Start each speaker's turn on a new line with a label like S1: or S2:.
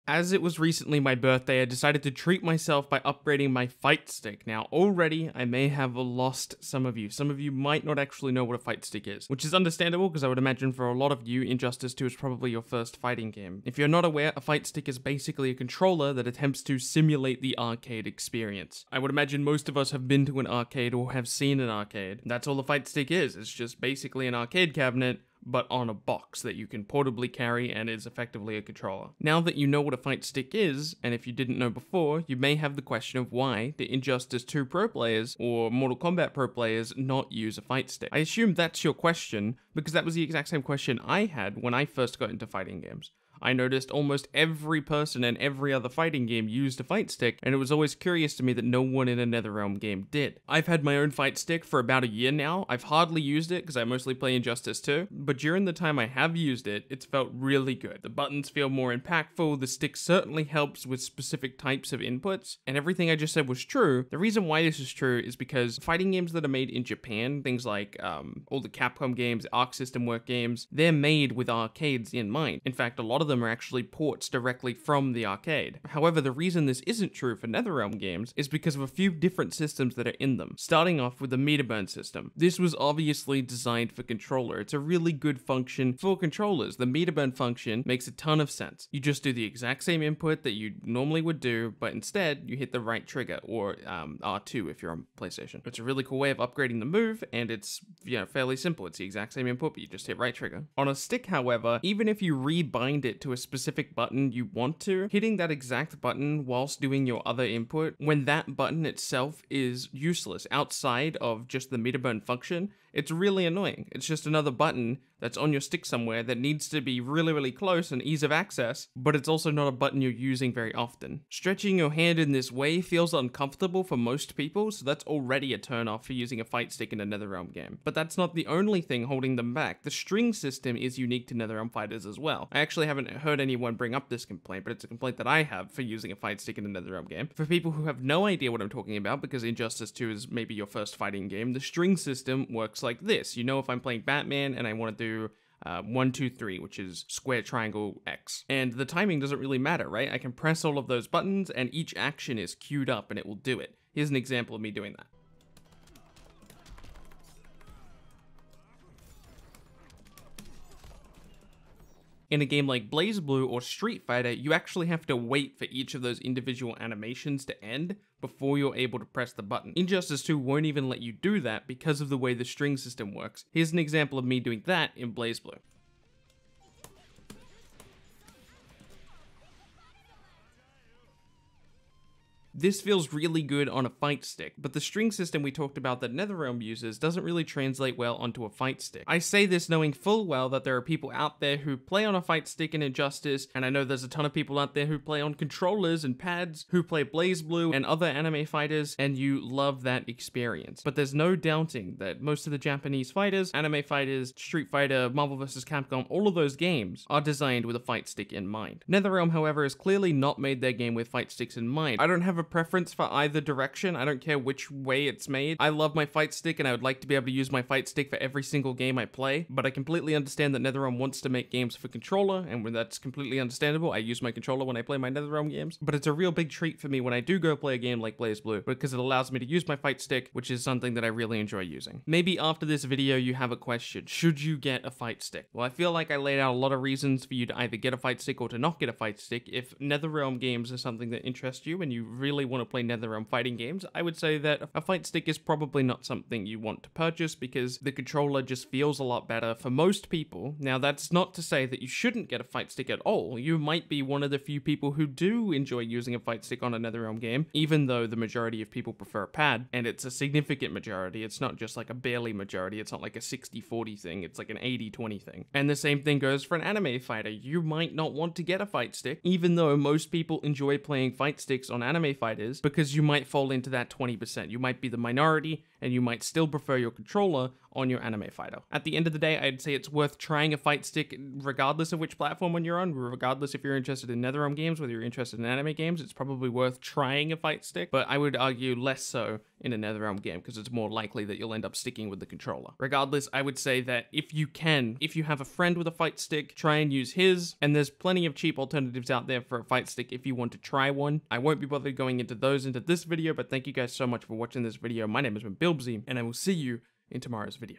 S1: As it was recently my birthday, I decided to treat myself by upgrading my Fightstick. Now, already, I may have lost some of you. Some of you might not actually know what a Fightstick is, which is understandable because I would imagine for a lot of you, Injustice 2 is probably your first fighting game. If you're not aware, a Fightstick is basically a controller that attempts to simulate the arcade experience. I would imagine most of us have been to an arcade or have seen an arcade. That's all the Fightstick is. It's just basically an arcade cabinet, but on a box that you can portably carry and is effectively a controller. Now that you know what a Fightstick is, and if you didn't know before, you may have the question of why the Injustice 2 pro players or Mortal Kombat pro players not use a Fightstick. I assume that's your question because that was the exact same question I had when I first got into fighting games. I noticed almost every person in every other fighting game used a Fightstick, and it was always curious to me that no one in a NetherRealm game did. I've had my own Fightstick for about a year now. I've hardly used it because I mostly play Injustice 2, but during the time I have used it, it's felt really good. The buttons feel more impactful, the stick certainly helps with specific types of inputs, and everything I just said was true. The reason why this is true is because fighting games that are made in Japan, things like all the Capcom games, Arc System Work games, they're made with arcades in mind. In fact, a lot of them are actually ports directly from the arcade. However, the reason this isn't true for NetherRealm games is because of a few different systems that are in them, starting off with the meter burn system. This was obviously designed for controller. It's a really good function for controllers. The meter burn function makes a ton of sense. You just do the exact same input that you normally would do, but instead you hit the right trigger, or R2 if you're on PlayStation. It's a really cool way of upgrading the move, and it's fairly simple. It's the exact same input, but you just hit right trigger. On a stick, however, even if you rebind it to a specific button you want to, hitting that exact button whilst doing your other input, when that button itself is useless outside of just the meter burn function, it's really annoying. It's just another button that's on your stick somewhere that needs to be really, really close and ease of access, but it's also not a button you're using very often. Stretching your hand in this way feels uncomfortable for most people, so that's already a turn off for using a Fightstick in a NetherRealm game. But that's not the only thing holding them back. The string system is unique to NetherRealm fighters as well. I actually haven't heard anyone bring up this complaint, but it's a complaint that I have for using a Fightstick in a NetherRealm game. For people who have no idea what I'm talking about, because Injustice 2 is maybe your first fighting game, the string system works like this. You know, if I'm playing Batman and I want to do 1, 2, 3, which is square, triangle, X. And the timing doesn't really matter, right? I can press all of those buttons and each action is queued up and it will do it. Here's an example of me doing that. In a game like BlazBlue or Street Fighter, you actually have to wait for each of those individual animations to end before you're able to press the button. Injustice 2 won't even let you do that because of the way the string system works. Here's an example of me doing that in BlazBlue. This feels really good on a Fightstick, but the string system we talked about that NetherRealm uses doesn't really translate well onto a Fightstick. I say this knowing full well that there are people out there who play on a Fightstick in Injustice, and I know there's a ton of people out there who play on controllers and pads, who play BlazBlue and other anime fighters, and you love that experience. But there's no doubting that most of the Japanese fighters, anime fighters, Street Fighter, Marvel vs. Capcom, all of those games are designed with a Fightstick in mind. NetherRealm, however, has clearly not made their game with Fightsticks in mind. I don't have a preference for either direction. I don't care which way it's made. I love my Fightstick and I would like to be able to use my Fightstick for every single game I play, but I completely understand that NetherRealm wants to make games for controller, and when that's completely understandable, I use my controller when I play my NetherRealm games, but it's a real big treat for me when I do go play a game like BlazBlue, because it allows me to use my Fightstick, which is something that I really enjoy using. Maybe after this video you have a question: should you get a Fightstick? Well, I feel like I laid out a lot of reasons for you to either get a Fightstick or to not get a Fightstick. If NetherRealm games are something that interests you and you really want to play NetherRealm fighting games, I would say that a Fightstick is probably not something you want to purchase because the controller just feels a lot better for most people. Now, that's not to say that you shouldn't get a Fightstick at all. You might be one of the few people who do enjoy using a Fightstick on a NetherRealm game, even though the majority of people prefer a pad, and it's a significant majority. It's not just like a barely majority. It's not like a 60-40 thing. It's like an 80-20 thing. And the same thing goes for an anime fighter. You might not want to get a Fightstick, even though most people enjoy playing Fightsticks on anime fighters, because you might fall into that 20%. You might be the minority and you might still prefer your controller on your anime fighter. At the end of the day, I'd say it's worth trying a fight stick regardless of which platform when you're on, regardless if you're interested in NetherRealm games, whether you're interested in anime games, it's probably worth trying a fight stick, but I would argue less so in a NetherRealm game because it's more likely that you'll end up sticking with the controller. Regardless, I would say that if you have a friend with a fight stick, try and use his, and there's plenty of cheap alternatives out there for a fight stick if you want to try one. I won't be bothered going into those into this video, but thank you guys so much for watching this video. My name has been Bilbzy, and I will see you in tomorrow's video.